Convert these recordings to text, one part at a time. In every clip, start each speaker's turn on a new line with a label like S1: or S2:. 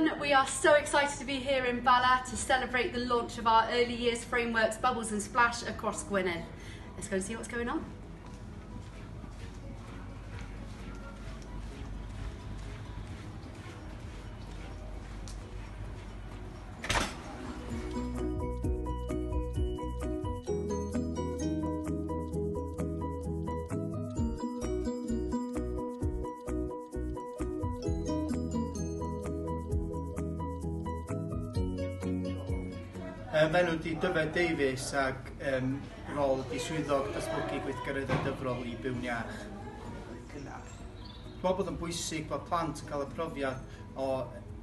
S1: everyone, we are so excited to be here in Bala to celebrate the launch of our early years frameworks Bubbles and Splash across Gwynedd. Let's go and see what's going on.
S2: Mae nhw wedi dyfed Davies ac rôl ydi swyddog datblygu gweithgaredda dyfrol I Byw'n Iach. Dwi'n meddwl bod yn bwysig bod plant yn cael y profiad o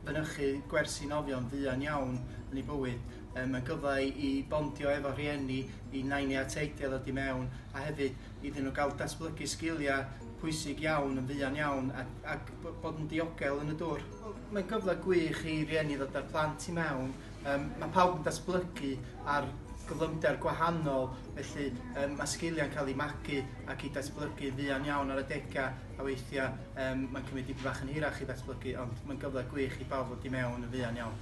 S2: fynychu gwersi nofio'n fuan iawn yn eu bywyd. Mae'n gyfle I bondio efo rhieni, I naini a teidiau ddod I mewn, a hefyd iddyn nhw gael datblygu sgiliau pwysig iawn yn fuan iawn ac bod yn ddiogel yn y dŵr. Mae'n gyfle gwych I rhieni ddod â'r plant I mewn. Mae pawb yn datblygu ar gyflymder gwahanol, felly mae sgiliau'n cael eu magu ac I datblygu fuan iawn ar adegau, a weithiau mae'n cymryd dipyn bach yn hirach I datblygu, ond mae'n gyfle gwych I bawb ddod I mewn yn fuan iawn.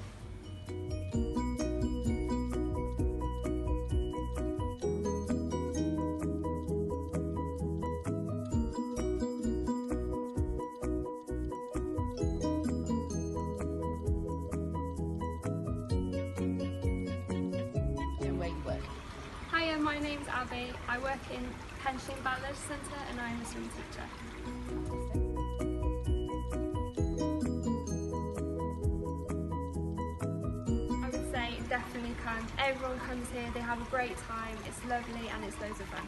S3: Hiya, my name's Abby. I work in Byw'n Iach Centres and I'm a swim teacher. I would say definitely come. Everyone comes here, they have a great time, it's lovely and it's loads of fun.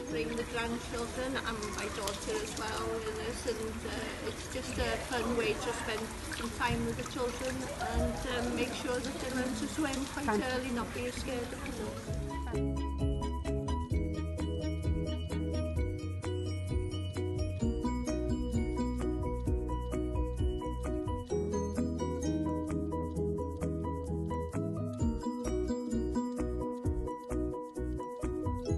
S4: Bring the grandchildren and my daughter as well in this, and it's just a fun way to spend some time with the children and make sure that they learn to swim quite early, not be scared of the water.